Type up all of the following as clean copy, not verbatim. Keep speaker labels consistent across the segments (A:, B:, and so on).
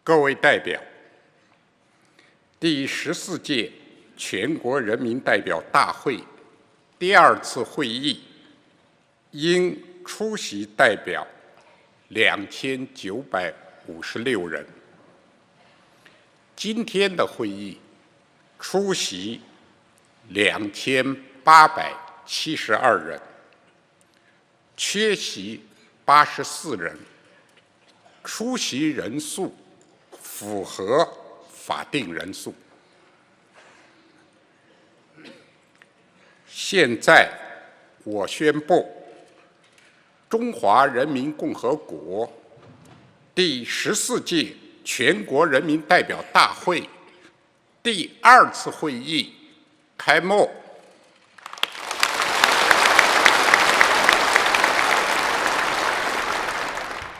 A: 各位代表，第14届全国人民代表大会第2次会议应出席代表2956人。今天的会议出席2872人，缺席84人，出席人数符合法定人数。现在我宣布，中华人民共和国第14届全国人民代表大会第2次会议开幕。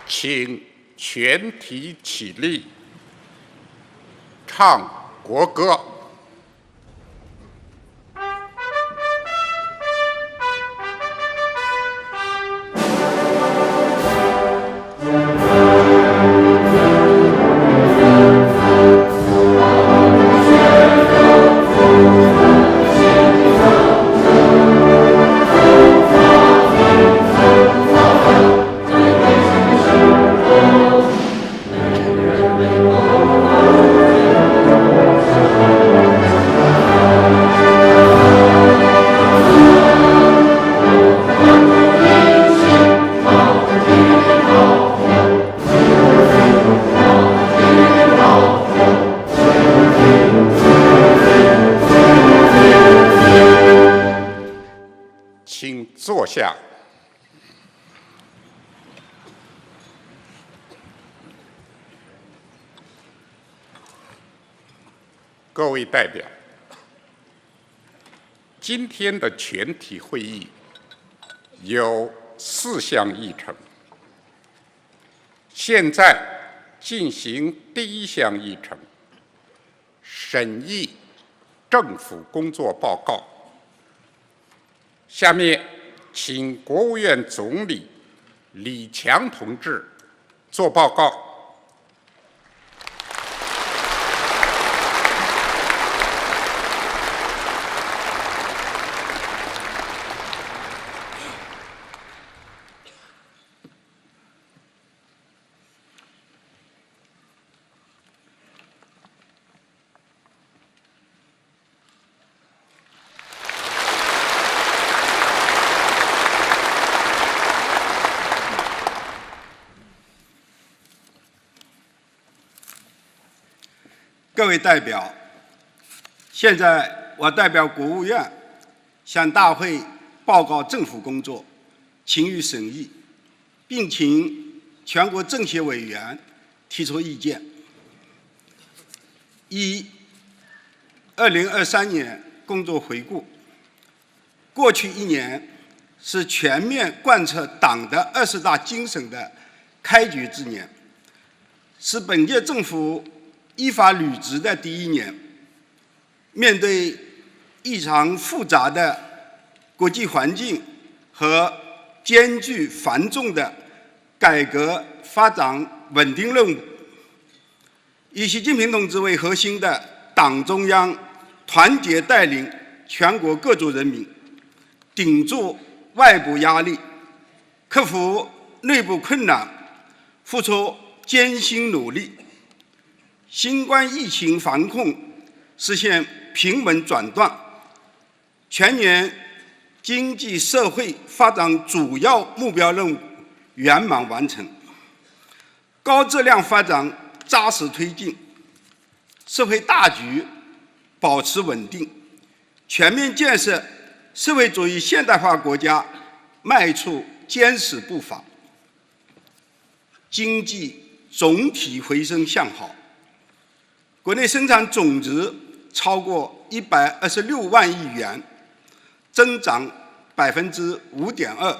A: 请全体起立，唱国歌。请坐下。各位代表，今天的全体会议有4项议程。现在进行第1项议程，审议政府工作报告。下面请国务院总理李强同志作报告。
B: 各位代表，现在我代表国务院向大会报告政府工作，请予审议，并请全国政协委员提出意见。2023年工作回顾。过去1年是全面贯彻党的20大精神的开局之年，是本届政府依法履职的第1年。面对异常复杂的国际环境和艰巨繁重的改革发展稳定任务，以习近平同志为核心的党中央团结带领全国各族人民，顶住外部压力，克服内部困难，付出艰辛努力，新冠疫情防控实现平稳转段，全年经济社会发展主要目标任务圆满完成，高质量发展扎实推进，社会大局保持稳定，全面建设社会主义现代化国家迈出坚实步伐，经济总体回升向好。国内生产总值超过126万亿元，增长5.2%，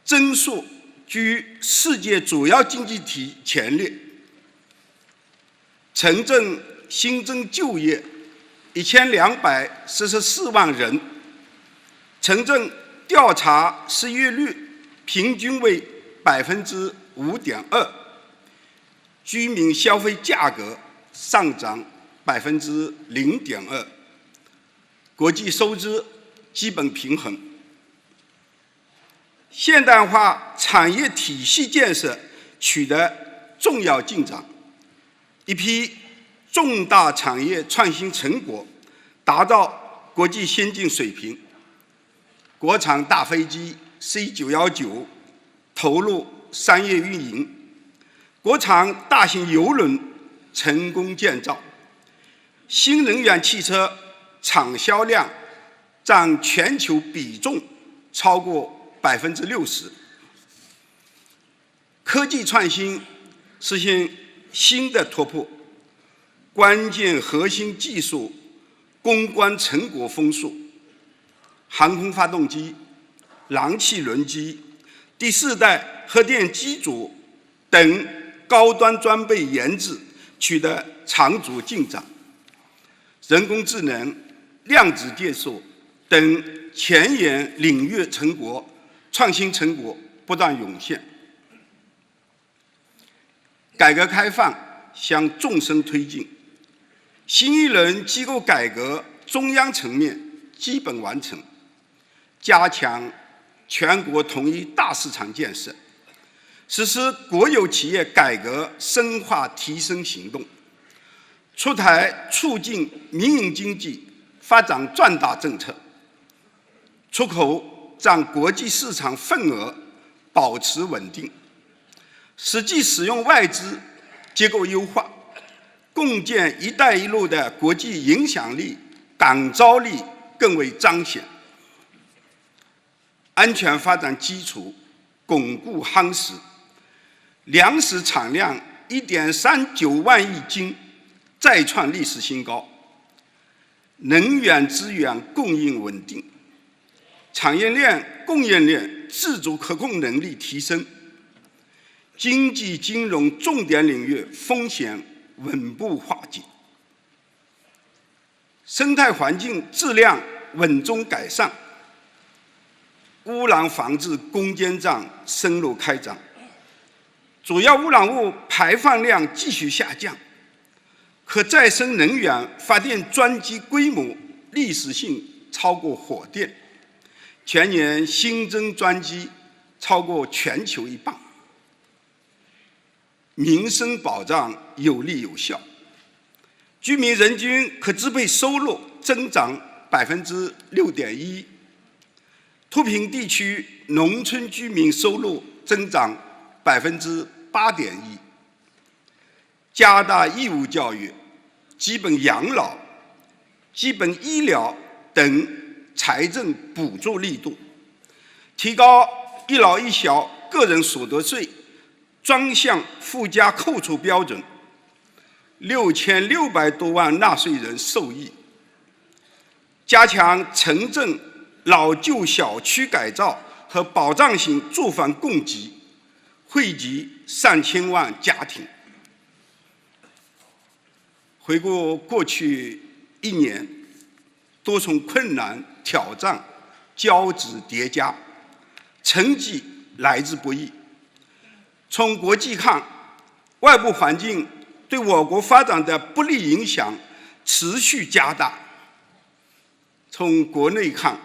B: 增速居世界主要经济体前列。城镇新增就业1244万人，城镇调查失业率平均为5.2%，居民消费价格上涨0.2%，国际收支基本平衡。现代化产业体系建设取得重要进展，一批重大产业创新成果达到国际先进水平。国产大飞机 C919 投入商业运营，国产大型邮轮成功建造，新能源汽车产销量占全球比重超过60%。科技创新实现新的突破，关键核心技术攻关成果丰硕，航空发动机、燃气轮机、第4代核电机组等高端装备研制取得长足进展，人工智能、量子电术等前沿领域创新成果不断涌现。改革开放向纵深推进，新一轮机构改革中央层面基本完成，加强全国统一大市场建设，实施国有企业改革深化提升行动，出台促进民营经济发展壮大政策，出口占国际市场份额保持稳定，实际使用外资结构优化，共建“一带一路”的国际影响力、感召力更为彰显。安全发展基础巩固夯实，粮食产量1.39万亿斤，再创历史新高。能源资源供应稳定，产业链、供应链自主可控能力提升，经济金融重点领域风险稳步化解，生态环境质量稳中改善，污染防治攻坚战深入开展，主要污染物排放量继续下降，可再生能源发电装机规模历史性超过火电，全年新增装机超过全球一半。民生保障有力有效，居民人均可支配收入增长6.1%，脱贫地区农村居民收入增长8.1%，加大义务教育、基本养老、基本医疗等财政补助力度，提高一老一小个人所得税专项附加扣除标准，6600多万纳税人受益。加强城镇老旧小区改造和保障型住房供给，惠及上千万家庭。回顾过去1年，多重困难挑战交织叠加，成绩来之不易。从国际看，外部环境对我国发展的不利影响持续加大；从国内看，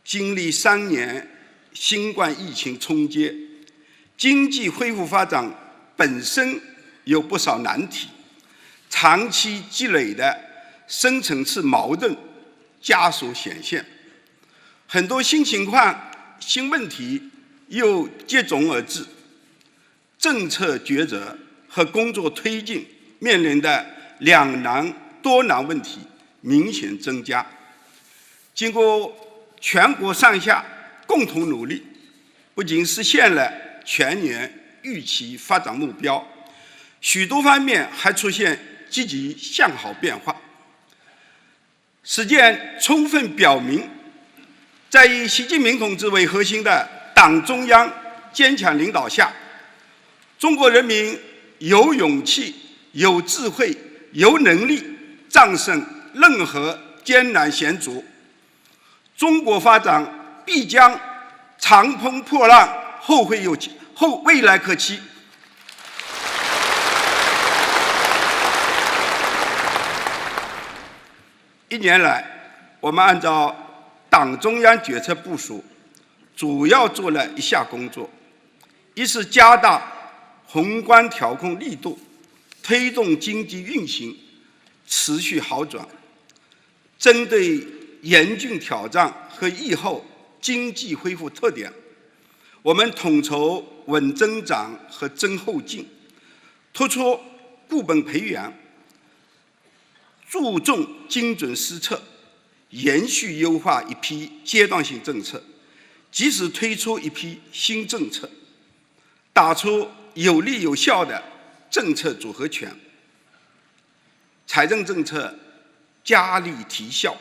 B: 经历3年新冠疫情冲击，经济恢复发展本身有不少难题，长期积累的深层次矛盾加速显现，很多新情况、新问题又接踵而至，政策抉择和工作推进面临的两难多难问题明显增加。经过全国上下共同努力，不仅实现了全年预期发展目标，许多方面还出现积极向好变化。实践充分表明，在以习近平同志为核心的党中央坚强领导下，中国人民有勇气、有智慧、有能力战胜任何艰难险阻，中国发展必将长风破浪，未来可期。1年来，我们按照党中央决策部署，主要做了以下工作：一是加大宏观调控力度，推动经济运行持续好转。针对严峻挑战和疫后经济恢复特点，我们统筹稳增长和增后进，突出固本培元，注重精准施策，延续优化一批阶段性政策，及时推出一批新政策，打出有力有效的政策组合拳。财政政策加力提效，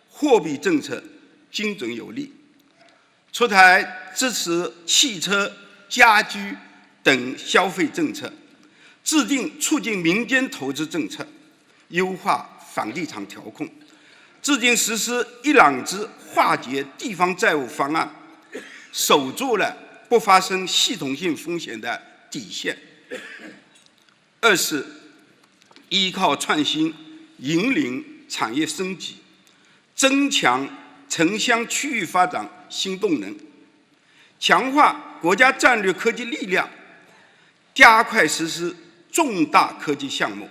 B: 货币政策精准有力，出台支持汽车、家居等消费政策，制定促进民间投资政策，优化房地产调控，制定实施一揽子化解地方债务方案，守住了不发生系统性风险的底线。二是依靠创新引领产业升级，增强城乡区域发展新动能，强化国家战略科技力量，加快实施重大科技项目，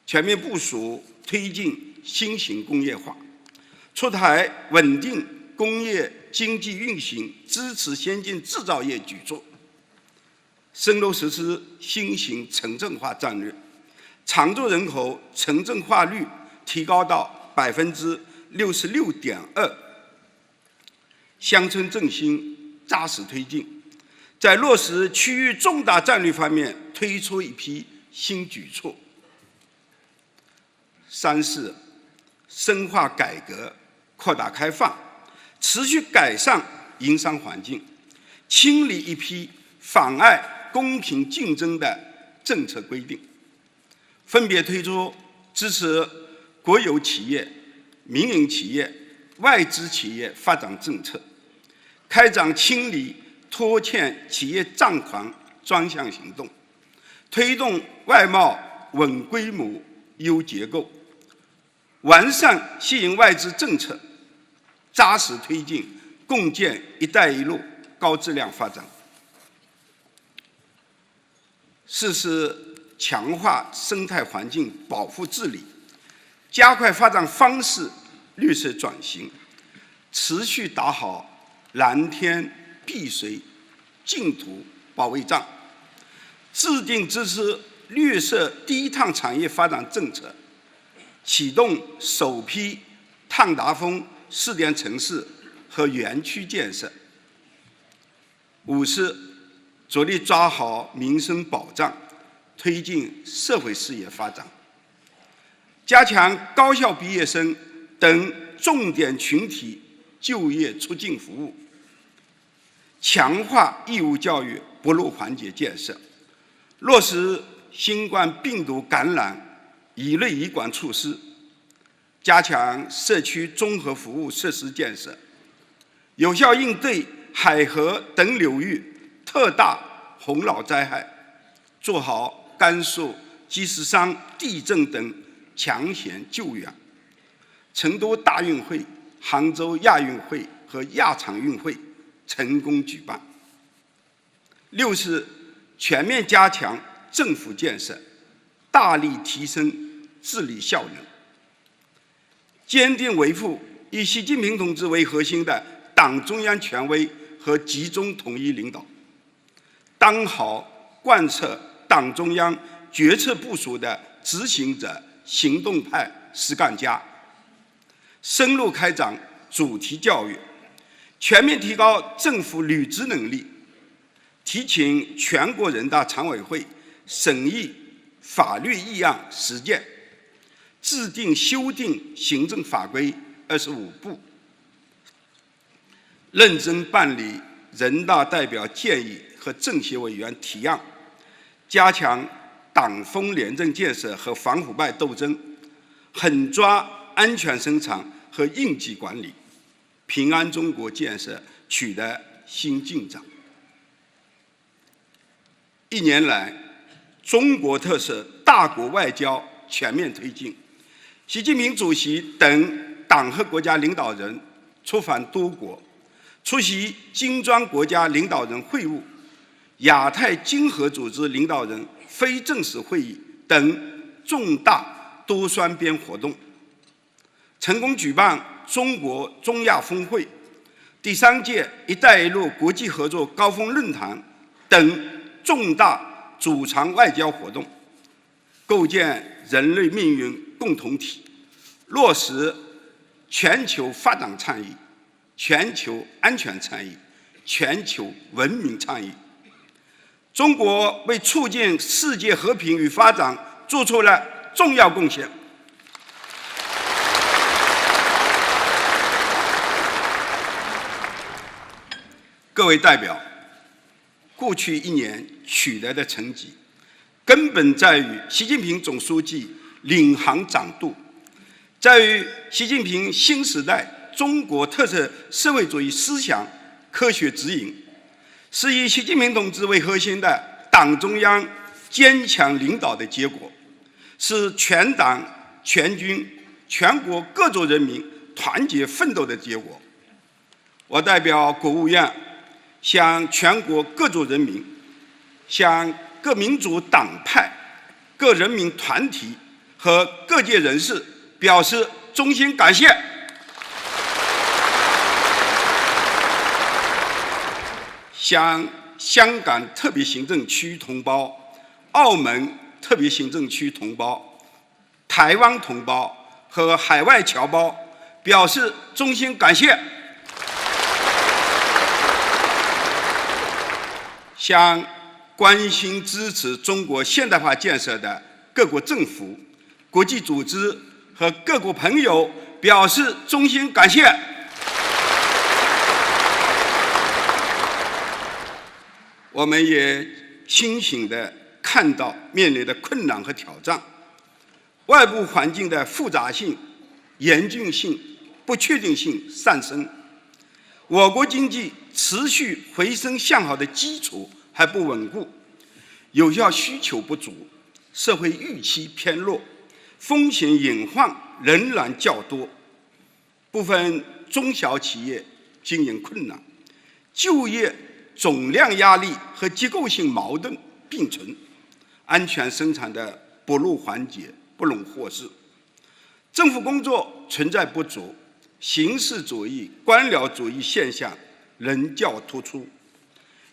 B: 全面部署推进新型工业化，出台稳定工业经济运行、支持先进制造业举措，深入实施新型城镇化战略，常住人口城镇化率提高到66.2%，乡村振兴扎实推进，在落实区域重大战略方面推出一批新举措。三是深化改革，扩大开放，持续改善营商环境，清理一批妨碍公平竞争的政策规定，分别推出支持国有企业、民营企业、外资企业发展政策，开展清理拖欠企业账款专项行动，推动外贸稳规模、优结构，完善吸引外资政策，扎实推进共建“一带一路”高质量发展。四是强化生态环境保护治理，加快发展方式绿色转型，持续打好蓝天碧水净土保卫战，制定支持绿色低碳产业发展政策，启动首批碳达峰试点城市和园区建设。五是着力抓好民生保障，推进社会事业发展，加强高校毕业生等重点群体就业促进服务，强化义务教育不落环节建设，落实新冠病毒感染乙类乙管措施，加强社区综合服务设施建设，有效应对海河等流域特大洪涝灾害，做好甘肃积石山地震等抢险救援。成都大运会、杭州亚运会和亚残运会成功举办。六是全面加强政府建设，大力提升治理效能，坚定维护以习近平同志为核心的党中央权威和集中统一领导，当好贯彻党中央决策部署的执行者、行动派实干家，深入开展主题教育，全面提高政府履职能力，提请全国人大常委会审议法律议案实践，制定修订行政法规25部，认真办理人大代表建议和政协委员提案，加强党风廉政建设和反腐败斗争，狠抓安全生产和应急管理，平安中国建设取得新进展。一年来，中国特色大国外交全面推进，习近平主席等党和国家领导人出访多国，出席金砖国家领导人会晤、亚太经合组织领导人非正式会议等重大多双边活动，成功举办中国中亚峰会、第3届“一带一路”国际合作高峰论坛等重大主场外交活动，构建人类命运共同体，落实全球发展倡议、全球安全倡议、全球文明倡议。中国为促进世界和平与发展做出了重要贡献。各位代表，过去1年取得的成绩，根本在于习近平总书记领航掌舵，在于习近平新时代中国特色社会主义思想科学指引，是以习近平同志为核心的党中央坚强领导的结果，是全党全军全国各族人民团结奋斗的结果。我代表国务院向全国各族人民、向各民主党派、各人民团体和各界人士表示衷心感谢。向香港特别行政区同胞、澳门特别行政区同胞、台湾同胞和海外侨胞表示衷心感谢。向关心支持中国现代化建设的各国政府、国际组织和各国朋友表示衷心感谢。我们也清醒地看到面临的困难和挑战，外部环境的复杂性、严峻性、不确定性上升，我国经济持续回升向好的基础还不稳固，有效需求不足，社会预期偏弱，风险隐患仍然较多，部分中小企业经营困难，就业总量压力和结构性矛盾并存，安全生产的不容缓解，不容忽视。政府工作存在不足，形式主义、官僚主义现象仍较突出，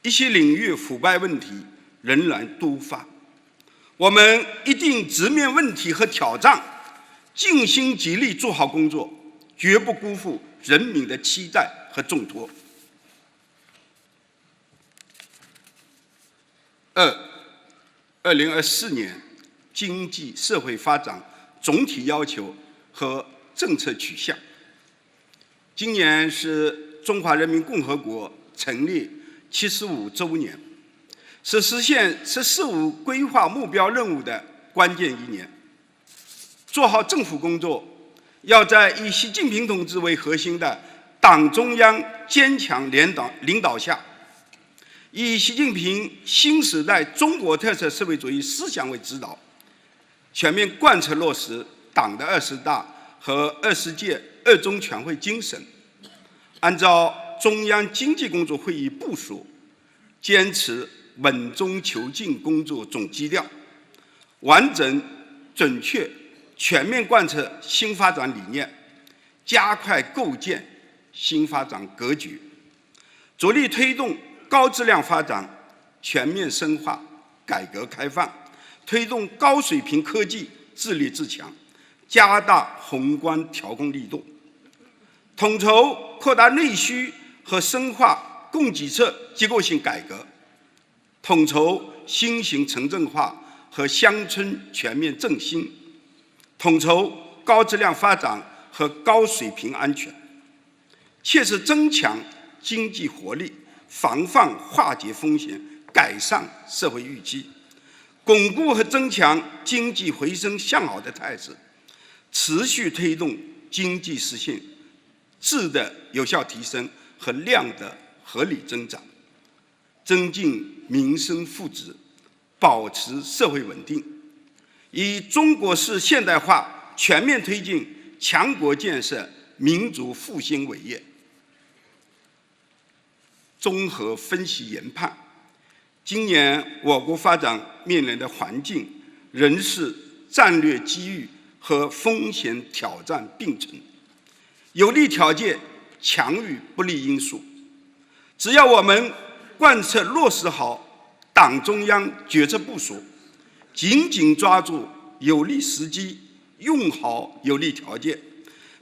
B: 一些领域腐败问题仍然多发。我们一定直面问题和挑战，尽心竭力做好工作，绝不辜负人民的期待和重托。2024年经济社会发展总体要求和政策取向。今年是中华人民共和国成立75周年，是实现“十四五”规划目标任务的关键1年。做好政府工作，要在以习近平同志为核心的党中央坚强领导下，以习近平新时代中国特色社会主义思想为指导，全面贯彻落实党的20大和20届2中全会精神，按照中央经济工作会议部署，坚持稳中求进工作总基调，完整、准确、全面贯彻新发展理念，加快构建新发展格局，着力推动高质量发展，全面深化改革开放，推动高水平科技自立自强，加大宏观调控力度，统筹扩大内需和深化供给侧结构性改革，统筹新型城镇化和乡村全面振兴，统筹高质量发展和高水平安全，切实增强经济活力，防范化解风险，改善社会预期，巩固和增强经济回升向好的态势，持续推动经济实现质的有效提升和量的合理增长，增进民生福祉，保持社会稳定，以中国式现代化全面推进强国建设、民族复兴伟业。综合分析研判，今年我国发展面临的环境、人事、战略机遇和风险挑战并存，有利条件强于不利因素。只要我们贯彻落实好党中央决策部署，紧紧抓住有利时机，用好有利条件，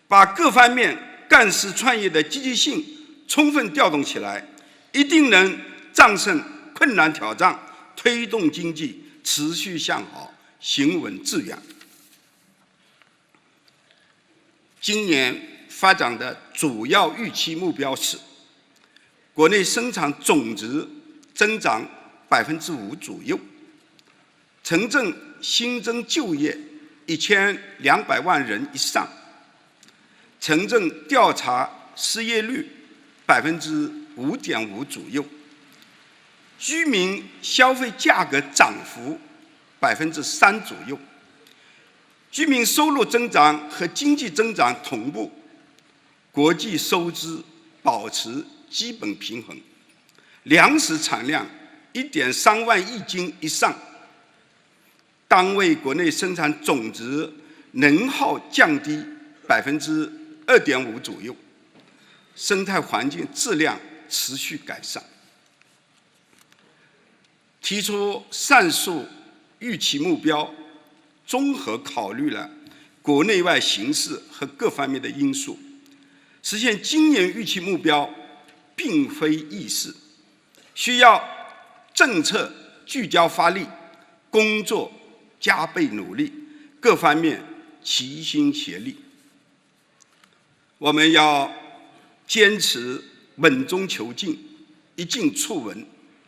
B: 把各方面干事创业的积极性充分调动起来，一定能战胜困难挑战，推动经济持续向好，行稳致远。今年发展的主要预期目标是：国内生产总值增长5%左右，城镇新增就业1200万人以上，城镇调查失业率5.5%左右，居民消费价格涨幅3%左右，居民收入增长和经济增长同步，国际收支保持基本平衡，粮食产量1.3万亿斤以上，单位国内生产总值能耗降低2.5%左右，生态环境质量持续改善。提出上述预期目标，综合考虑了国内外形势和各方面的因素，实现今年预期目标并非易事，需要政策聚焦发力，工作加倍努力，各方面齐心协力。我们要坚持稳中求进，一进促稳，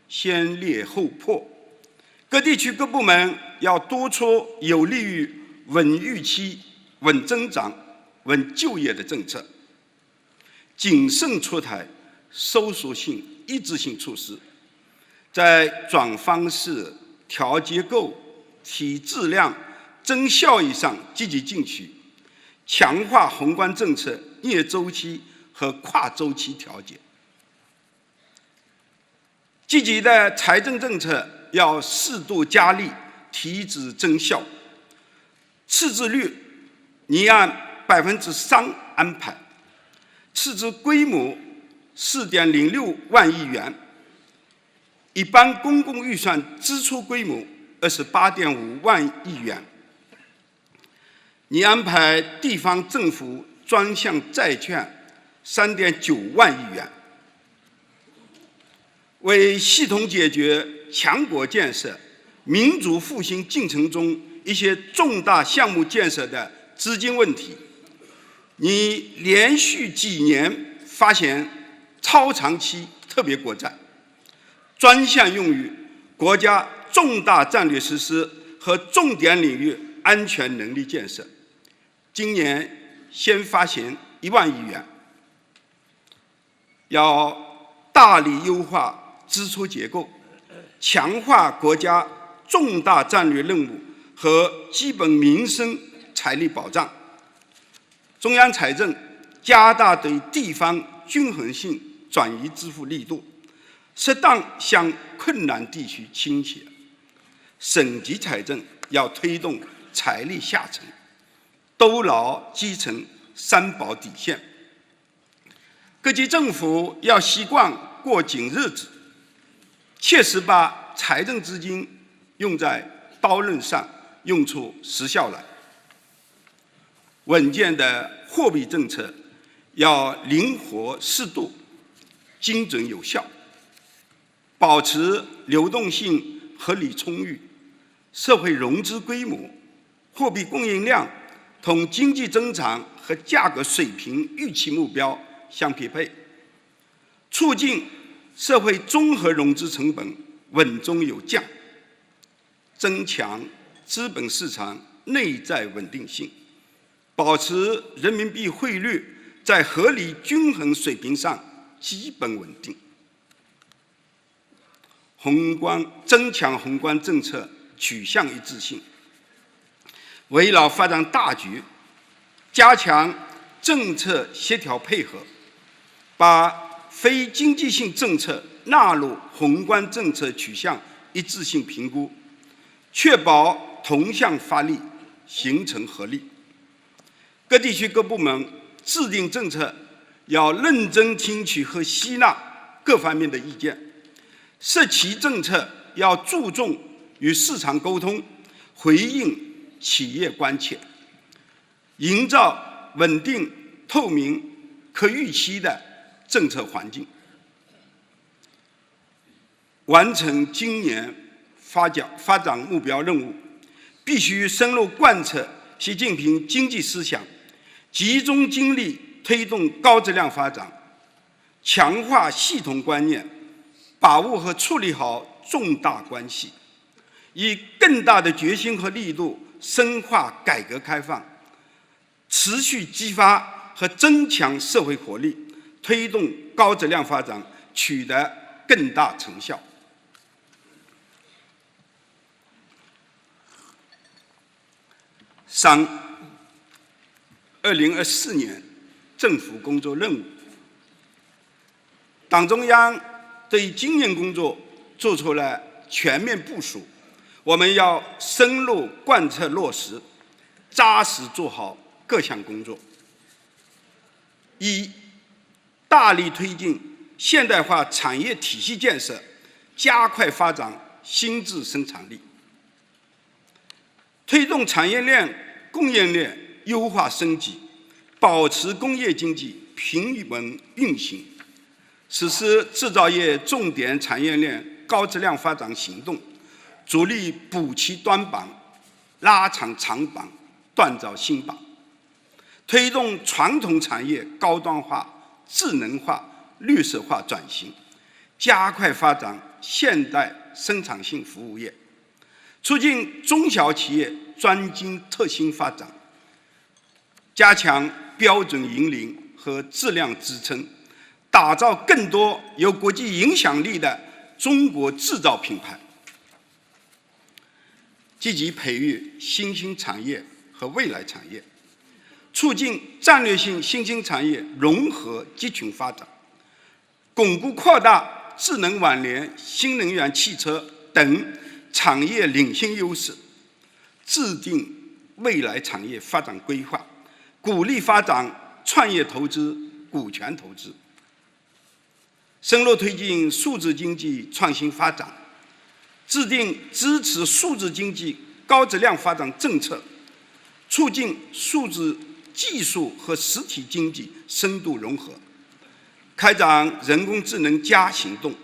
B: 先烈后破。各地区各部门要督促有利于稳预期、稳增长、稳就业的政策，谨慎出台收缩性、抑制性措施，在转方式、调结构、提质量、增效益上积极进取，强化宏观政策逆周期和跨周期调节。积极的财政政策要适度加力，提质增效。赤字率拟按3%安排，赤字规模4.06万亿元，一般公共预算支出规模28.5万亿元。拟安排地方政府专项债券3.9万亿元，为系统解决强国建设、民族复兴进程中一些重大项目建设的资金问题，拟连续几年发行超长期特别国债，专项用于国家重大战略实施和重点领域安全能力建设。今年先发行1万亿元，要大力优化支出结构，强化国家重大战略任务和基本民生财力保障。中央财政加大对地方均衡性转移支付力度，适当向困难地区倾斜。省级财政要推动财力下沉，兜牢基层3保底线。各级政府要习惯过紧日子，切实把财政资金用在刀刃上，用出实效来。稳健的货币政策要灵活适度、精准有效，保持流动性合理充裕，社会融资规模、货币供应量同经济增长和价格水平预期目标相匹配，促进社会综合融资成本稳中有降，增强资本市场内在稳定性，保持人民币汇率在合理均衡水平上基本稳定。增强宏观政策取向一致性，围绕发展大局加强政策协调配合，把非经济性政策纳入宏观政策取向一致性评估，确保同向发力，形成合力。各地区各部门制定政策要认真听取和吸纳各方面的意见，设企政策要注重与市场沟通，回应企业关切，营造稳定、透明、可预期的政策环境，完成今年发展目标任务，必须深入贯彻习近平经济思想，集中精力推动高质量发展，强化系统观念，把握和处理好重大关系，以更大的决心和力度深化改革开放，持续激发和增强社会活力，推动高质量发展取得更大成效。3、2024年政府工作任务。党中央对今年工作做出了全面部署，我们要深入贯彻落实，扎实做好各项工作。1、大力推进现代化产业体系建设，加快发展新质生产力，推动产业链、供应链优化升级，保持工业经济平稳运行，实施制造业重点产业链高质量发展行动，着力补齐短板，拉长长板，锻造新板，推动传统产业高端化、智能化、绿色化转型，加快发展现代生产性服务业，促进中小企业专精特新发展，加强标准引领和质量支撑，打造更多有国际影响力的中国制造品牌，积极培育新兴产业和未来产业，促进战略性新兴产业融合集群发展，巩固扩大智能网联、新能源汽车等产业领先优势，制定未来产业发展规划，鼓励发展创业投资、股权投资，深入推进数字经济创新发展，制定支持数字经济高质量发展政策，促进数字技术和实体经济深度融合，开展人工智能+行动，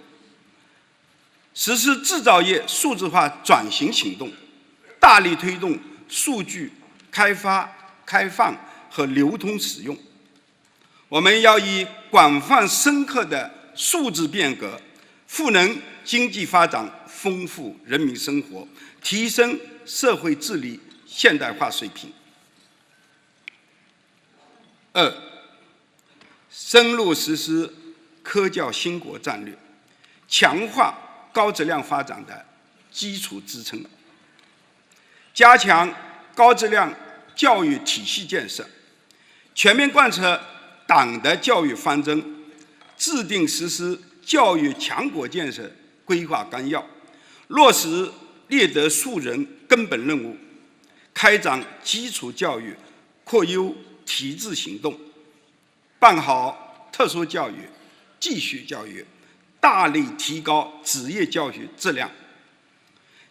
B: 实施制造业数字化转型行动，大力推动数据开发、开放和流通使用。我们要以广泛深刻的数字变革，赋能经济发展，丰富人民生活，提升社会治理现代化水平。2、深入实施科教兴国战略，强化高质量发展的基础支撑，加强高质量教育体系建设，全面贯彻党的教育方针，制定实施教育强国建设规划纲要，落实猎德树人根本任务，开展基础教育扩优提质行动，办好特殊教育、继续教育，大力提高职业教育质量，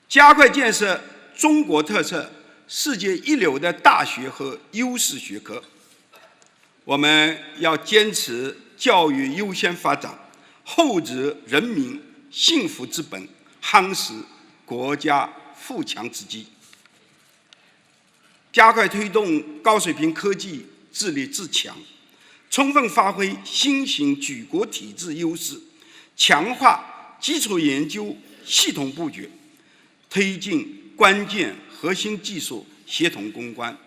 B: 加快建设中国特色、世界一流的大学和优势学科。我们要坚持教育优先发展，厚植人民幸福之本，夯实国家富强之基，加快推动高水平科技自立自强，充分发挥新型举国体制优势，强化基础研究系统布局，推进关键核心技术协同攻关，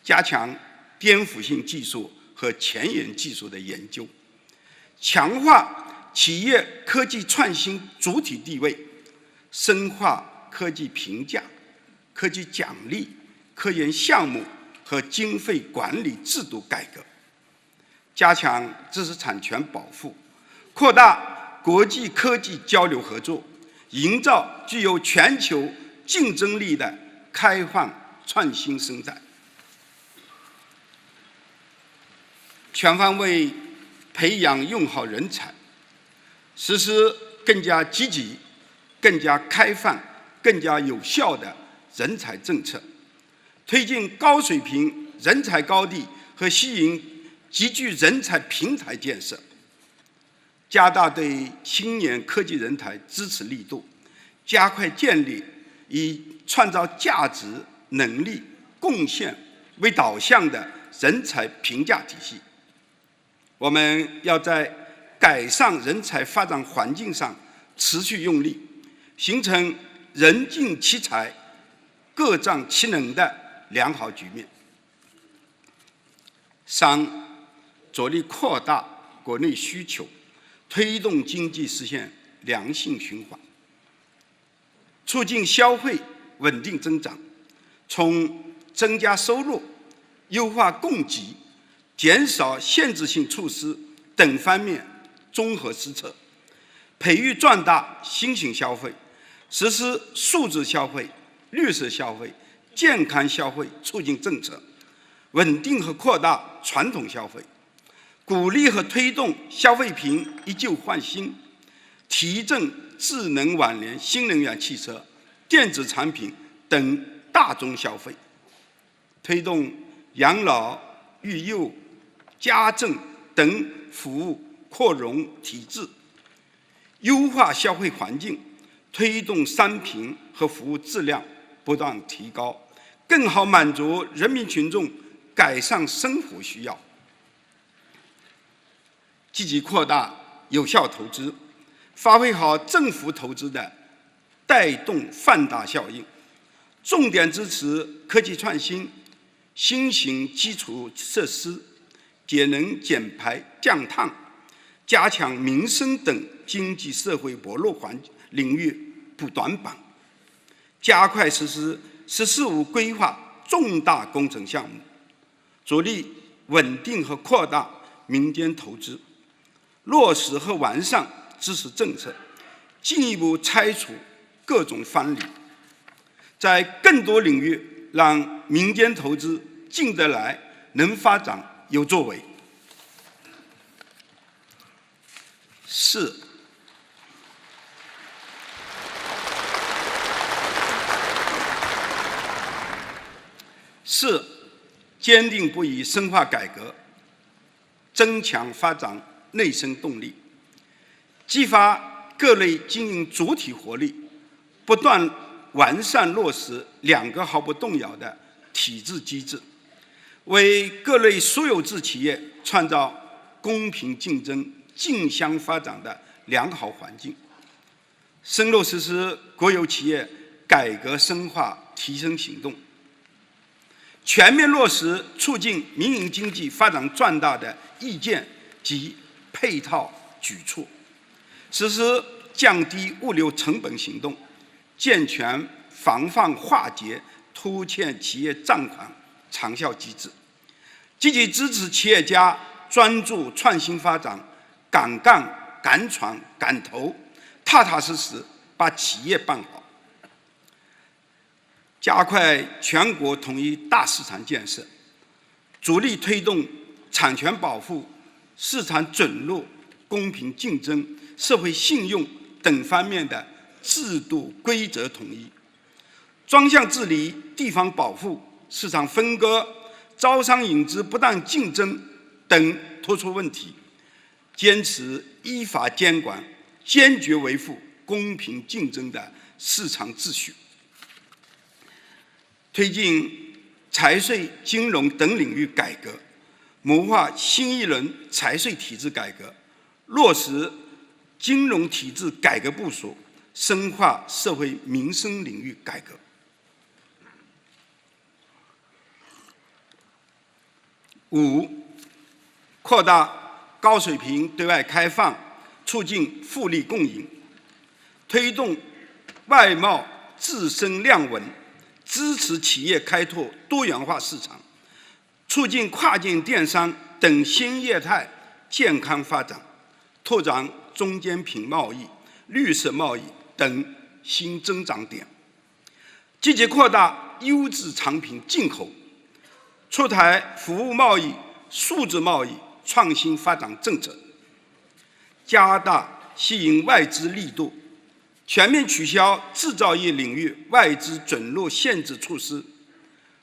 B: 加强颠覆性技术和前沿技术的研究，强化企业科技创新主体地位，深化科技评价、科技奖励、科研项目和经费管理制度改革，加强知识产权保护，扩大国际科技交流合作，营造具有全球竞争力的开放创新生态，全方位培养用好人才，实施更加积极、更加开放、更加有效的人才政策，推进高水平人才高地和吸引集聚人才平台建设，加大对青年科技人才支持力度，加快建立以创造价值、能力、贡献为导向的人才评价体系。我们要在改善人才发展环境上持续用力，形成人尽其才、各仗其能的良好局面。3、着力扩大国内需求，推动经济实现良性循环，促进消费稳定增长，从增加收入、优化供给、减少限制性措施等方面综合施策，培育壮大新型消费，实施数字消费、绿色消费、健康消费促进政策，稳定和扩大传统消费，鼓励和推动消费品以旧换新，提振智能网联、新能源汽车、电子产品等大宗消费，推动养老、育幼、家政等服务扩容提质，优化消费环境，推动商品和服务质量不断提高，更好满足人民群众改善生活需要。积极扩大有效投资，发挥好政府投资的带动放大效应，重点支持科技创新、新型基础设施、节能减排降碳，加强民生等经济社会薄弱领域补短板，加快实施“十四五”规划重大工程项目，着力稳定和扩大民间投资，落实和完善支持政策，进一步拆除各种藩篱，在更多领域让民间投资进得来、能发展、有作为。4、坚定不移深化改革，增强发展内生动力，激发各类经营主体活力，不断完善落实2个毫不动摇的体制机制，为各类私有制企业创造公平竞争、竞相发展的良好环境，深入实施国有企业改革深化提升行动，全面落实促进民营经济发展壮大的意见及配套举措，实施降低物流成本行动，健全防范化解拖欠企业账款长效机制，积极支持企业家专注创新发展，敢干、敢闯、敢投，踏踏实实把企业办好。加快全国统一大市场建设，着力推动产权保护、市场准入、公平竞争、社会信用等方面的制度规则统一，专项治理地方保护、市场分割、招商引资不当竞争等突出问题，坚持依法监管，坚决维护公平竞争的市场秩序。推进财税、金融等领域改革，谋划新一轮财税体制改革，落实金融体制改革部署，深化社会民生领域改革。5、扩大高水平对外开放，促进互利共赢，推动外贸自身量稳，支持企业开拓多元化市场，促进跨境电商等新业态健康发展，拓展中间品贸易、绿色贸易等新增长点，积极扩大优质产品进口，出台服务贸易、数字贸易创新发展政策，加大吸引外资力度，全面取消制造业领域外资准入限制措施，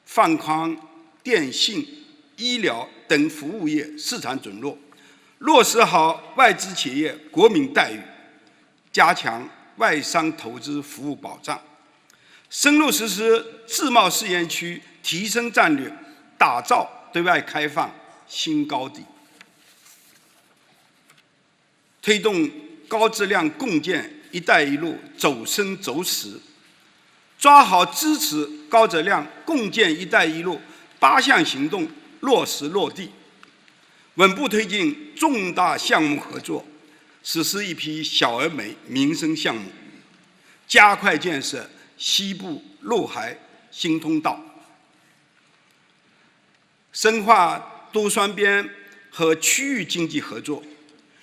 B: 放宽电信、医疗等服务业市场准入，落实好外资企业国民待遇，加强外商投资服务保障，深入实施自贸试验区提升战略，打造对外开放新高地，推动高质量共建“一带一路”走深走实，抓好支持高质量共建“一带一路”8项行动落实落地，稳步推进重大项目合作，实施一批小而美民生项目，加快建设西部陆海新通道，深化多双边和区域经济合作，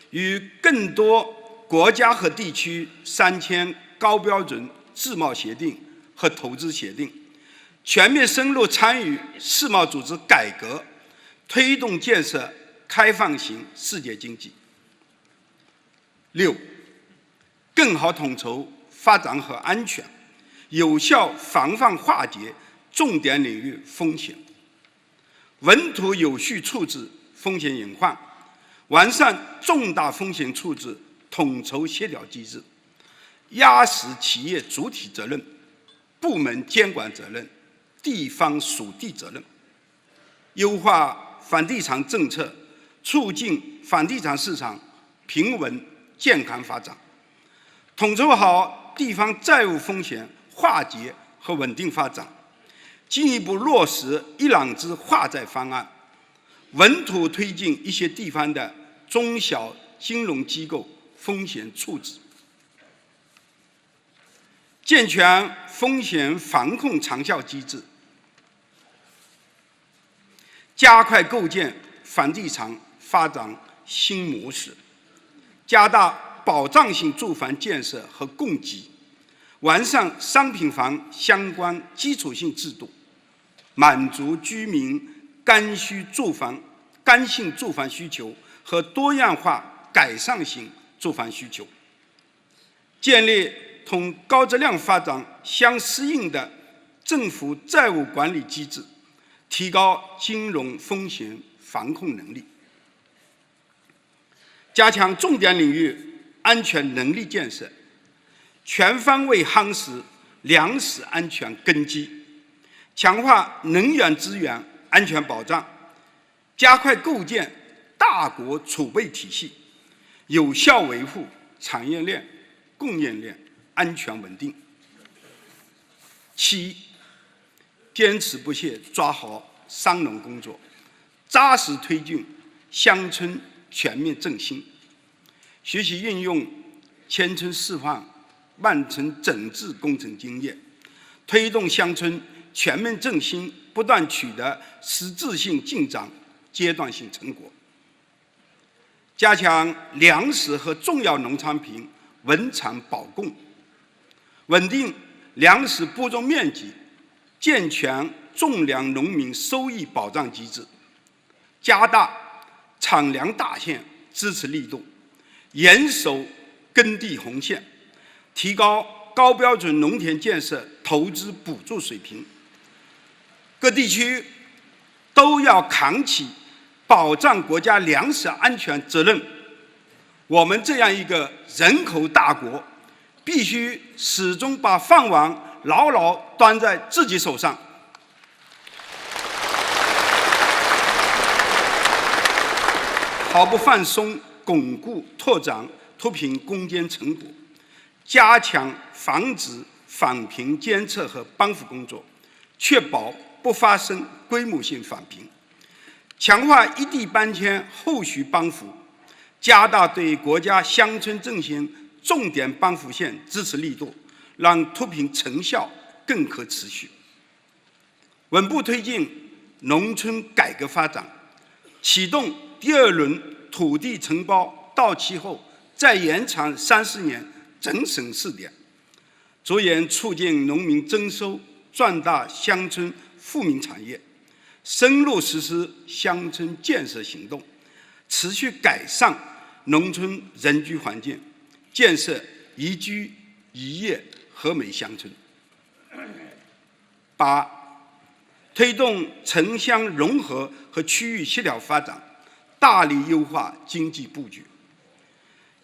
B: 与更多国家和地区3签高标准自贸协定和投资协定，全面深入参与世贸组织改革，推动建设开放型世界经济。6. 更好统筹发展和安全，有效防范化解重点领域风险，稳妥有序处置风险隐患，完善重大风险处置统筹协调机制，压实企业主体责任、部门监管责任、地方属地责任，优化房地产政策，促进房地产市场平稳健康发展，统筹好地方债务风险化解和稳定发展，进一步落实一揽子化债方案，稳妥推进一些地方的中小金融机构风险处置，健全风险防控长效机制，加快构建房地产发展新模式，加大保障性住房建设和供给，完善商品房相关基础性制度，满足居民刚性住房需求和多样化改善型住房需求，建立同高质量发展相适应的政府债务管理机制，提高金融风险防控能力，加强重点领域安全能力建设，全方位夯实粮食安全根基，强化能源资源安全保障，加快构建大国储备体系，有效维护产业链、供应链安全稳定。7. 坚持不懈抓好商农工作，扎实推进乡村全面振兴，学习运用千村示范、万村整治工程经验，推动乡村全面振兴不断取得实质性进展、阶段性成果，加强粮食和重要农产品稳产保供，稳定粮食播种面积，健全种粮农民收益保障机制，加大产粮大县支持力度，严守耕地红线，提高高标准农田建设投资补助水平。各地区都要扛起保障国家粮食安全责任。我们这样一个人口大国，必须始终把饭碗牢牢端在自己手上。毫不放松巩固拓展脱贫攻坚成果，加强防止返贫监测和帮扶工作，确保不发生规模性返贫，强化异地搬迁后续帮扶，加大对国家乡村振兴重点帮扶线支持力度，让脱贫成效更可持续。稳步推进农村改革发展，启动第2轮土地承包到期后再延长30年整省试点，着眼促进农民增收，壮大乡村富民产业，深入实施乡村建设行动，持续改善农村人居环境，建设宜居宜业和美乡村。8、推动城乡融合和区域协调发展，大力优化经济布局，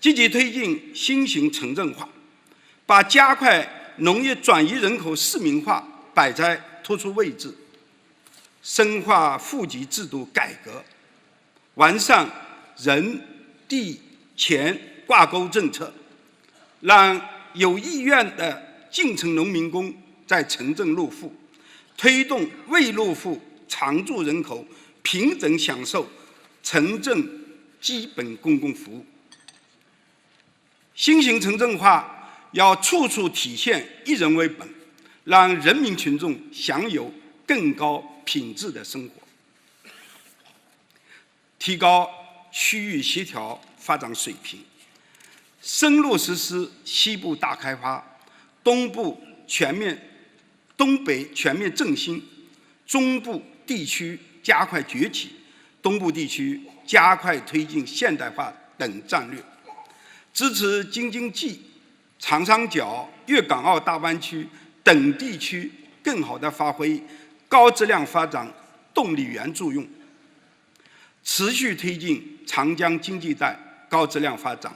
B: 积极推进新型城镇化，把加快农业转移人口市民化摆在突出位置，深化户籍制度改革，完善人、地、钱挂钩政策，让有意愿的进城农民工在城镇入户，推动未入户常住人口平等享受城镇基本公共服务。新型城镇化要处处体现以人为本，让人民群众享有更高品质的生活，提高区域协调发展水平，深入实施西部大开发、东北全面振兴、中部地区加快崛起、东部地区加快推进现代化等战略，支持京津冀、长三角、粤港澳大湾区等地区更好地发挥高质量发展动力源作用，持续推进长江经济带高质量发展，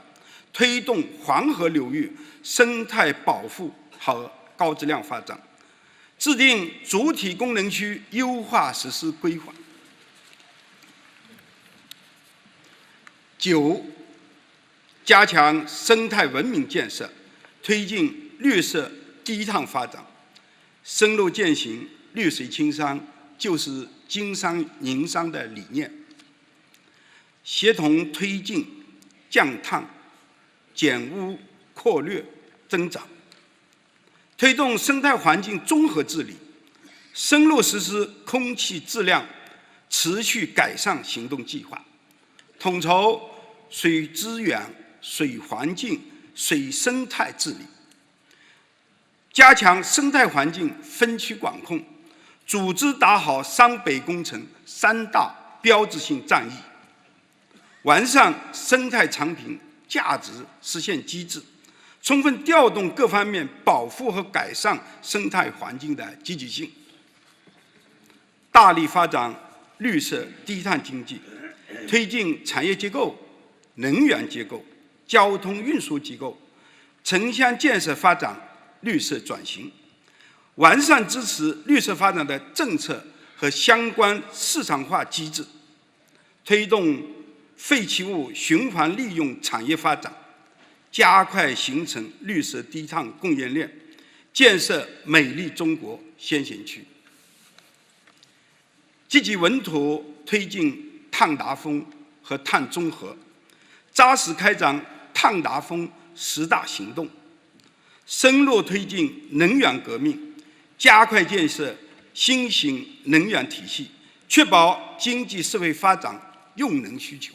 B: 推动黄河流域生态保护和高质量发展，制定主体功能区优化实施规划。9、加强生态文明建设，推进绿色低碳发展，深入践行绿水青山就是金山银山的理念，协同推进降碳、减污、扩略、增长，推动生态环境综合治理，深入实施空气质量持续改善行动计划，统筹水资源、水环境、水生态治理，加强生态环境分区管控，组织打好湘北工程3大标志性战役，完善生态产品价值实现机制，充分调动各方面保护和改善生态环境的积极性，大力发展绿色低碳经济，推进产业结构、能源结构、交通运输结构、城乡建设发展绿色转型，完善支持绿色发展的政策和相关市场化机制，推动废弃物循环利用产业发展，加快形成绿色低碳供应链，建设美丽中国先行区，积极稳妥推进碳达峰和碳中和，扎实开展碳达峰10大行动，深入推进能源革命，加快建设新型能源体系，确保经济社会发展用能需求。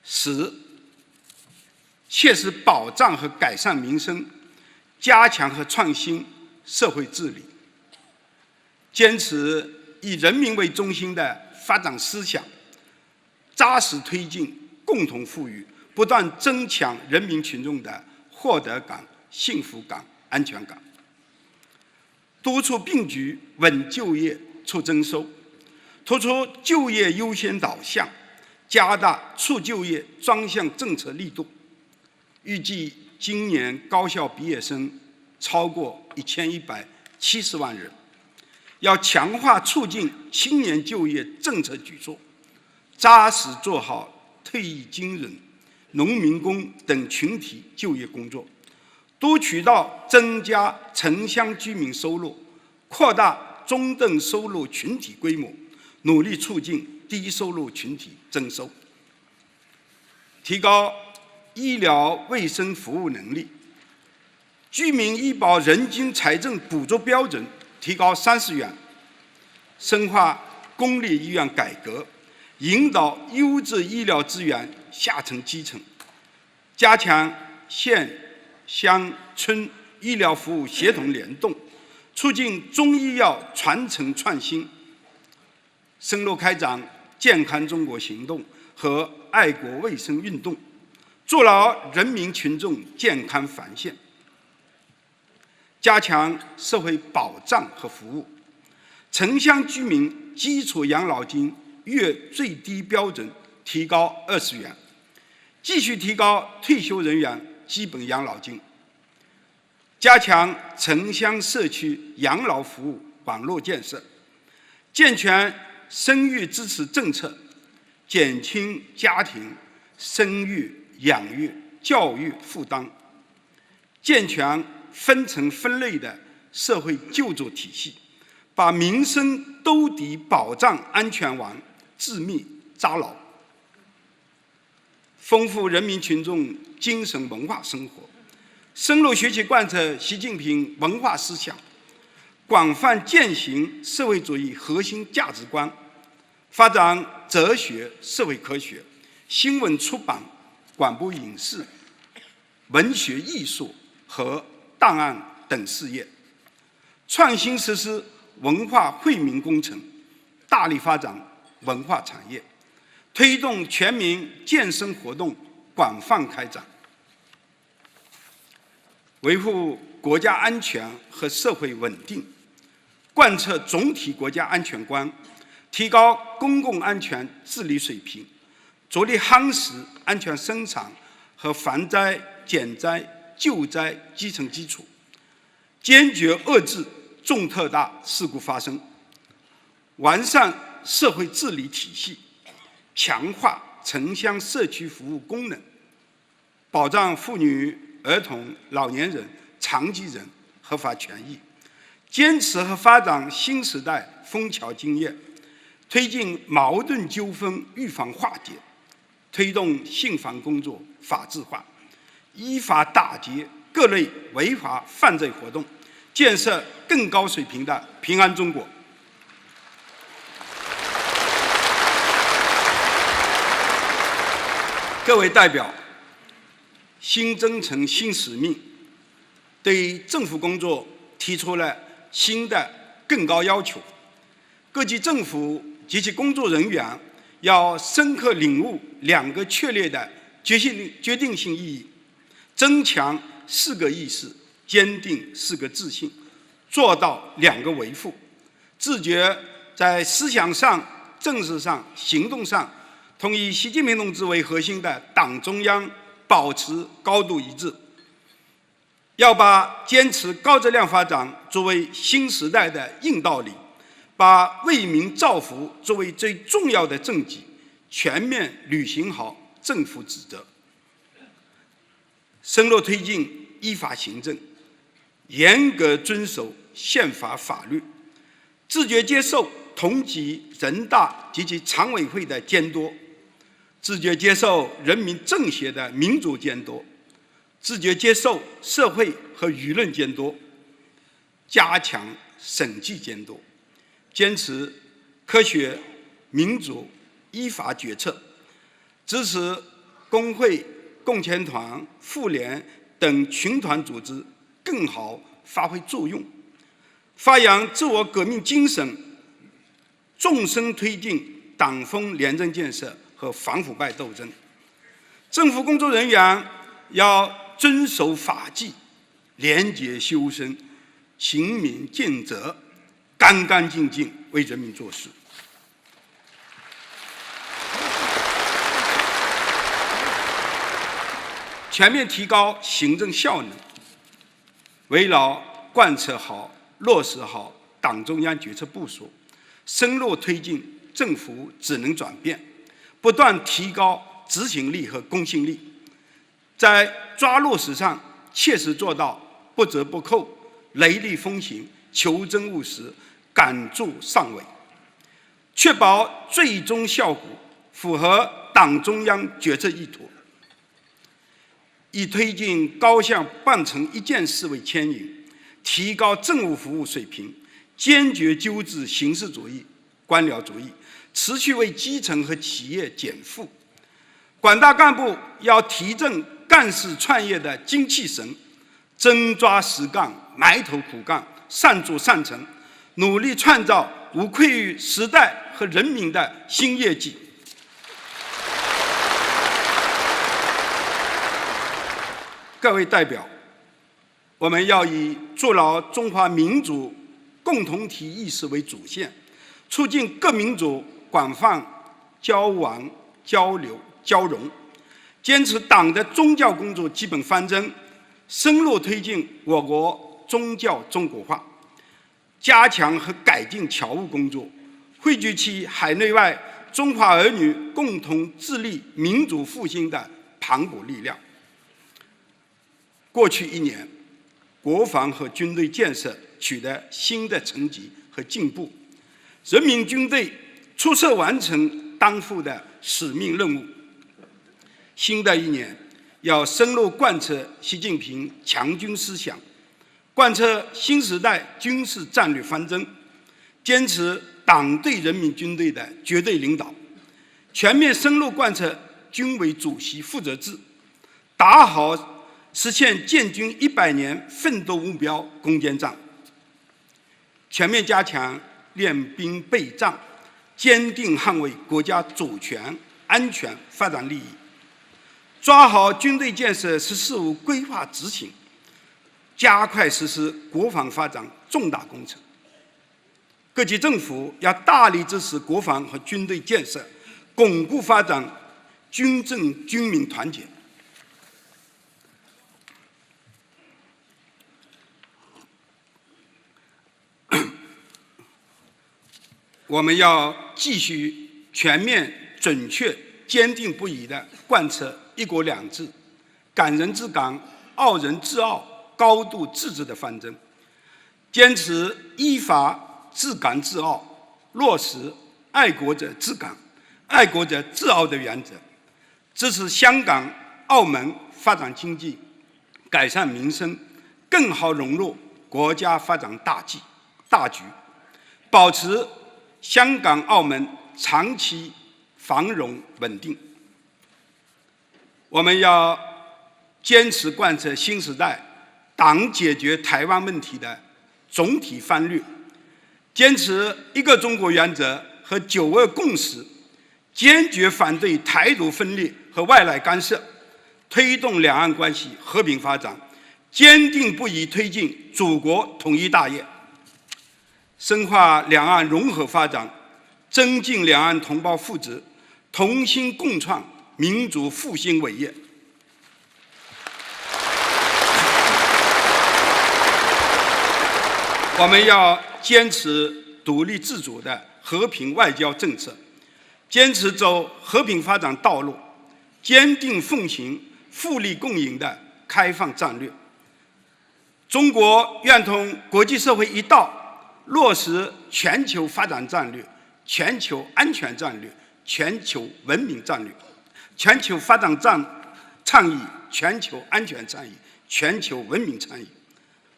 B: 10、切实保障和改善民生，加强和创新社会治理，坚持以人民为中心的发展思想，扎实推进共同富裕，不断增强人民群众的获得感、幸福感、安全感，督促并举稳就业、促增收，突出就业优先导向，加大促就业专项政策力度。预计今年高校毕业生超过1170万人。要强化促进青年就业政策举措，扎实做好退役军人、农民工等群体就业工作，多渠道增加城乡居民收入，扩大中等收入群体规模，努力促进低收入群体增收，提高医疗卫生服务能力，居民医保人均财政补助标准提高30元，深化公立医院改革，引导优质医疗资源下沉基层，加强县乡村医疗服务协同联动，促进中医药传承创新，深入开展健康中国行动和爱国卫生运动，筑牢人民群众健康防线，加强社会保障和服务。城乡居民基础养老金月最低标准提高20元，继续提高退休人员基本养老金，加强城乡社区养老服务网络建设，健全生育支持政策，减轻家庭生育、养育、教育负担，健全分层分类的社会救助体系，把民生兜底保障安全网致密扎牢，丰富人民群众精神文化生活，深入学习贯彻习近平文化思想，广泛践行社会主义核心价值观，发展哲学、社会科学、新闻出版、广播影视、文学艺术和档案等事业，创新实施文化惠民工程，大力发展文化产业，推动全民健身活动广泛开展，维护国家安全和社会稳定，贯彻总体国家安全观，提高公共安全治理水平，着力夯实安全生产和防灾减灾救灾基层基础，坚决遏制重特大事故发生，完善社会治理体系，强化城乡社区服务功能，保障妇女、儿童、老年人、残疾人合法权益，坚持和发展新时代枫桥经验，推进矛盾纠纷预防化解，推动信访工作法治化，依法打击各类违法犯罪活动，建设更高水平的平安中国。各位代表，新征程、新使命，对政府工作提出了新的更高要求。各级政府及其工作人员要深刻领悟2个确立的决定性意义，增强4个意识，坚定4个自信，做到2个维护，自觉在思想上、政治上、行动上同以习近平同志为核心的党中央保持高度一致，要把坚持高质量发展作为新时代的硬道理，把为民造福作为最重要的政绩，全面履行好政府职责，深入推进依法行政，严格遵守宪法法律，自觉接受同级人大及其常委会的监督，自觉接受人民政协的民主监督，自觉接受社会和舆论监督，加强审计监督，坚持科学、民主、依法决策，支持工会、共青团、妇联等群团组织更好发挥作用，发扬自我革命精神，纵深推进党风廉政建设和反腐败斗争。政府工作人员要遵守法纪，廉洁修身，勤勉尽责，干干净净为人民做事。全面提高行政效能，围绕贯彻好、落实好党中央决策部署，深入推进政府职能转变，不断提高执行力和公信力，在抓落实上切实做到不折不扣、雷厉风行、求真务实、敢做上委，确保最终效果符合党中央决策意图。以推进高效办成一件事为牵引，提高政务服务水平，坚决纠治形式主义、官僚主义，持续为基层和企业减负。广大干部要提振干事创业的精气神，真抓实干，埋头苦干，善作善成，努力创造无愧于时代和人民的新业绩。各位代表，我们要以筑牢中华民族共同体意识为主线，促进各民族广泛交往、交流、交融，坚持党的宗教工作基本方针，深入推进我国宗教中国化，加强和改进侨务工作，汇聚起海内外中华儿女共同致力民族复兴的磅礴力量。过去1年，国防和军队建设取得新的成绩和进步，人民军队出色完成担负的使命任务。新的1年，要深入贯彻习近平强军思想，贯彻新时代军事战略方针，坚持党对人民军队的绝对领导，全面深入贯彻军委主席负责制，打好实现建军100年奋斗目标攻坚战，全面加强练兵备战，坚定捍卫国家主权、安全、发展利益，抓好军队建设“十四五”规划执行，加快实施国防发展重大工程。各级政府要大力支持国防和军队建设，巩固发展军政军民团结。我们要继续全面、准确、坚定不移地贯彻“一国两制”、港人治港、澳人治澳、高度自治的方针，坚持依法治港治澳，落实爱国者治港、爱国者治澳的原则，支持香港、澳门发展经济、改善民生，更好融入国家发展大局，保持香港、澳门长期繁荣稳定。我们要坚持贯彻新时代党解决台湾问题的总体方略，坚持一个中国原则和9·2共识，坚决反对台独分裂和外来干涉，推动两岸关系和平发展，坚定不移推进祖国统一大业，深化两岸融合发展，增进两岸同胞福祉，同心共创民族复兴伟业。我们要坚持独立自主的和平外交政策，坚持走和平发展道路，坚定奉行互利共赢的开放战略。中国愿同国际社会一道，落实全球发展战略、全球安全战略、全球文明战略、全球发展倡议、全球安全倡议、全球文明倡议，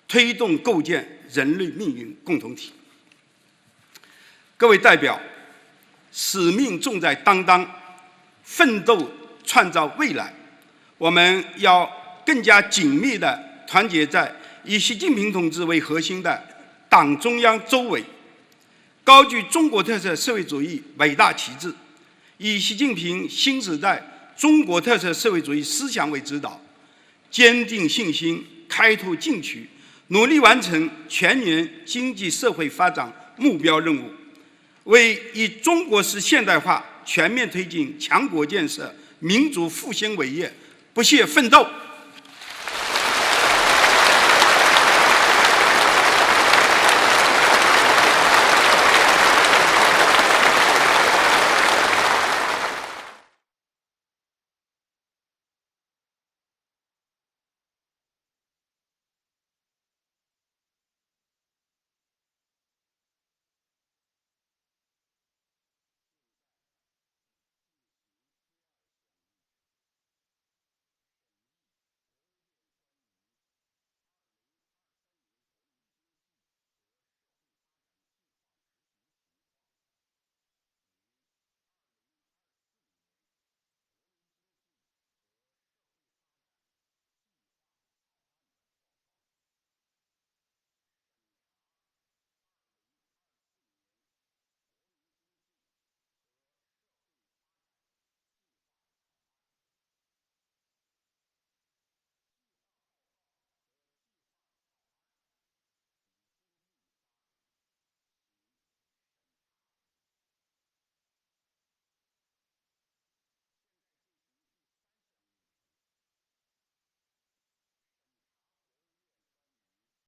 B: 推动构建人类命运共同体。各位代表，使命重在担当，奋斗创造未来。我们要更加紧密地团结在以习近平同志为核心的党中央周围，高举中国特色社会主义伟大旗帜，以习近平新时代中国特色社会主义思想为指导，坚定信心，开拓进取，努力完成全年经济社会发展目标任务，为以中国式现代化全面推进强国建设、民族复兴伟业不懈奋斗。